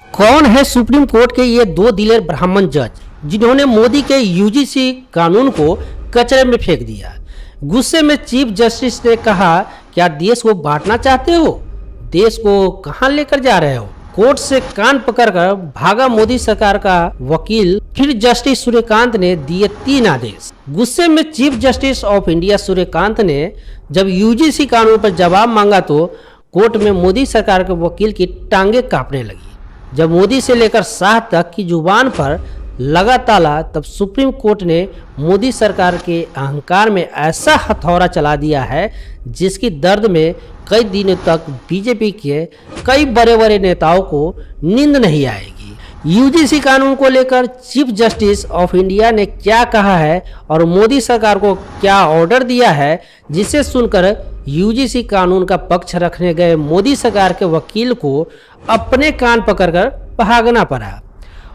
कौन है supreme court के ये दो दिलेर ब्राह्मण जज जिन्होंने मोदी के यूजीसी कानून को कचरे में फेंक दिया। गुस्से में चीफ जस्टिस ने कहा, क्या देश को बांटना चाहते हो? देश को कहां लेकर जा रहे हो? कोर्ट से कान पकड़कर भागा मोदी सरकार का वकील। फिर जस्टिस सूर्यकांत ने दिए 3 आदेश। गुस्से में chief justice of India Suryakant ने जब यूजीसी कानून पर जवाब मांगा तो कोर्ट में मोदी सरकार के वकील की टांगे कांपने लगी। जब मोदी से लेकर शाह तक की जुबान पर लगा ताला, तब सुप्रीम कोर्ट ने मोदी सरकार के अहंकार में ऐसा हथौड़ा चला दिया है जिसकी दर्द में कई दिनों तक बीजेपी के कई बड़े बड़े नेताओं को नींद नहीं आएगी। यूजीसी कानून को लेकर चीफ जस्टिस ऑफ इंडिया ने क्या कहा है और मोदी सरकार को क्या ऑर्डर दिया है, जिसे सुनकर यूजीसी कानून का पक्ष रखने गए मोदी सरकार के वकील को अपने कान पकड़कर भागना पड़ा।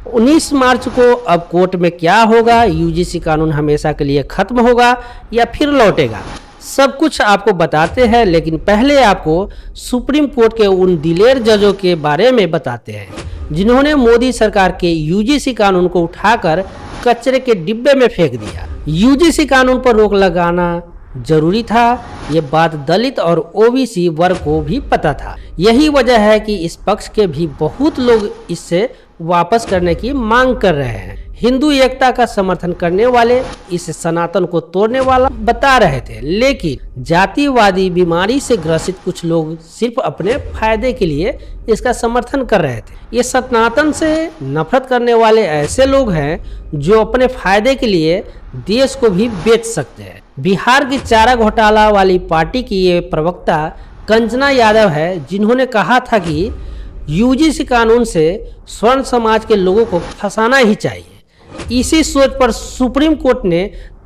19 मार्च को अब कोर्ट में क्या होगा? यूजीसी कानून हमेशा के लिए खत्म होगा या फिर लौटेगा? सब कुछ आपको बताते हैं, लेकिन पहले आपको सुप्रीम कोर्ट के उन दिलेर जजों के बारे में बताते हैं जिन्होंने मोदी सरकार के यूजीसी कानून को उठाकर कचरे के डिब्बे में फेंक दिया। यूजीसी कानून पर रोक लगाना जरूरी था, ये बात दलित और ओबीसी वर्ग को भी पता था। यही वजह है कि इस पक्ष के भी बहुत लोग इससे वापस करने की मांग कर रहे हैं। हिंदू एकता का समर्थन करने वाले इस सनातन को तोड़ने वाला बता रहे थे, लेकिन जातिवादी बीमारी से ग्रसित कुछ लोग सिर्फ अपने फायदे के लिए इसका समर्थन कर रहे थे। ये सनातन से नफरत करने वाले ऐसे लोग हैं जो अपने फायदे के लिए देश को भी बेच सकते हैं। बिहार की चारा घोटाला वाली पार्टी की ये प्रवक्ता कंचना यादव है, जिन्होंने कहा था कि यूजीसी कानून से स्वर्ण समाज के लोगों को फंसाना ही चाहिए। इसी सोच पर सुप्रीम कोर्ट ने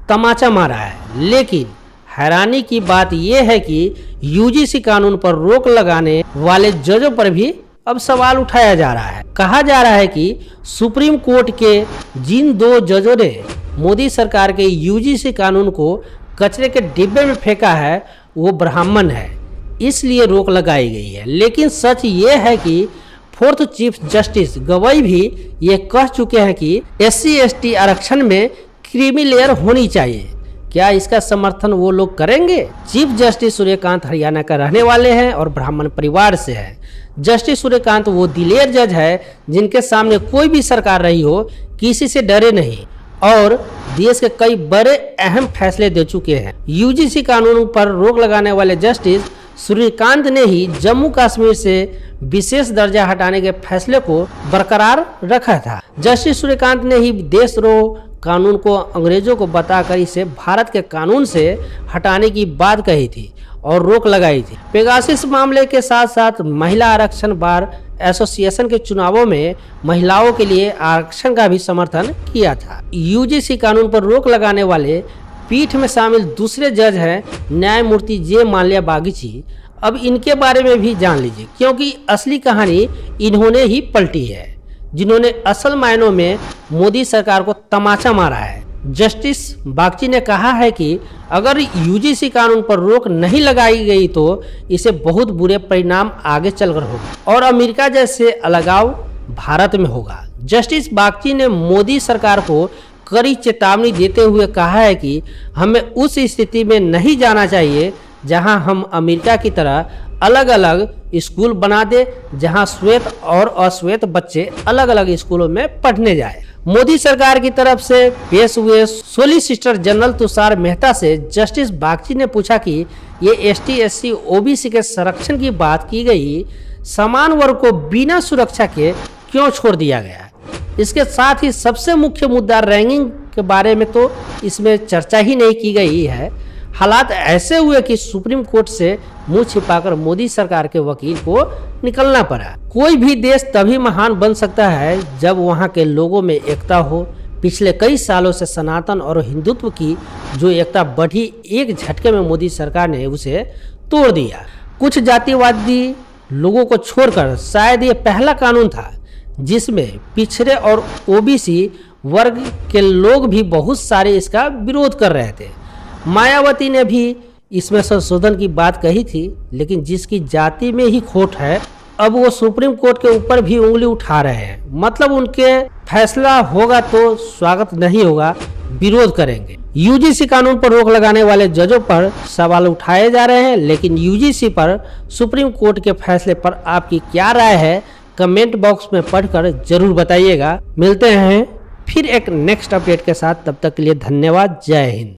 तमाचा मारा है, लेकिन हैरानी की बात यह है कि यूजीसी कानून पर रोक लगाने वाले जजों पर भी अब सवाल उठाया जा रहा है। कहा जा रहा है कि सुप्रीम कोर्ट के जिन 2 जजों ने मोदी सरकार के यूजीसी कानून को कचरे के डिब्बे में फेंका है वो ब्राह्मण है, इसलिए रोक लगाई गई है। लेकिन सच ये है कि 4th चीफ जस्टिस गवाई भी ये कह चुके हैं कि SC/ST आरक्षण में क्रीमी लेयर होनी चाहिए। क्या इसका समर्थन वो लोग करेंगे? चीफ जस्टिस सूर्यकांत हरियाणा का रहने वाले हैं और ब्राह्मण परिवार से हैं। जस्टिस सूर्यकांत वो दिलेर जज है जिनके सामने कोई भी सरकार रही हो किसी से डरे नहीं और देश के कई बड़े अहम फैसले दे चुके हैं। यूजीसी कानून पर रोक लगाने वाले जस्टिस सूर्यकांत ने ही जम्मू कश्मीर से विशेष दर्जा हटाने के फैसले को बरकरार रखा था। जस्टिस सूर्यकांत ने ही देशद्रोह कानून को अंग्रेजों को बताकर इसे भारत के कानून से हटाने की बात कही थी और रोक लगाई थी। पेगासिस मामले के साथ साथ महिला आरक्षण बार एसोसिएशन के चुनावों में महिलाओं के लिए आरक्षण का भी समर्थन किया था। यूजीसी कानून पर रोक लगाने वाले पीठ में शामिल दूसरे जज हैं न्यायमूर्ति जे माल्या बागची। अब इनके बारे में भी जान लीजिए, क्योंकि असली कहानी इन्होंने ही पलटी है, जिन्होंने असल मायनों में मोदी सरकार को तमाचा मारा है। जस्टिस बागची ने कहा है कि अगर यूजीसी कानून पर रोक नहीं लगाई गई तो इसे बहुत बुरे परिणाम आगे चलकर होगा और अमेरिका जैसे अलगाव भारत में होगा। जस्टिस बागची ने मोदी सरकार को कड़ी चेतावनी देते हुए कहा है कि हमें उस स्थिति में नहीं जाना चाहिए जहां हम अमेरिका की तरह अलग अलग स्कूल बना दे, जहां श्वेत और अश्वेत बच्चे अलग अलग स्कूलों में पढ़ने जाए। मोदी सरकार की तरफ से पेश हुए सोलिसिटर जनरल तुषार मेहता से जस्टिस बागची ने पूछा कि ये ST/SC OBC के संरक्षण की बात की गई, समान वर्ग को बिना सुरक्षा के क्यों छोड़ दिया गया? इसके साथ ही सबसे मुख्य मुद्दा रैंकिंग के बारे में तो इसमें चर्चा ही नहीं की गई है। हालात ऐसे हुए कि सुप्रीम कोर्ट से मुंह छिपाकर मोदी सरकार के वकील को निकलना पड़ा। कोई भी देश तभी महान बन सकता है जब वहां के लोगों में एकता हो। पिछले कई सालों से सनातन और हिंदुत्व की जो एकता बढ़ी, एक झटके में मोदी सरकार ने उसे तोड़ दिया। कुछ जातिवादी लोगों को छोड़कर शायद ये पहला कानून था जिसमें पिछड़े और ओबीसी वर्ग के लोग भी बहुत सारे इसका विरोध कर रहे थे। मायावती ने भी इसमें संशोधन की बात कही थी, लेकिन जिसकी जाति में ही खोट है अब वो सुप्रीम कोर्ट के ऊपर भी उंगली उठा रहे हैं। मतलब उनके फैसला होगा तो स्वागत नहीं होगा, विरोध करेंगे। यूजीसी कानून पर रोक लगाने वाले जजों पर सवाल उठाए जा रहे हैं, लेकिन यूजीसी पर सुप्रीम कोर्ट के फैसले पर आपकी क्या राय है, कमेंट बॉक्स में पढ़कर जरूर बताइएगा। मिलते हैं फिर एक नेक्स्ट अपडेट के साथ, तब तक के लिए धन्यवाद। जय हिंद।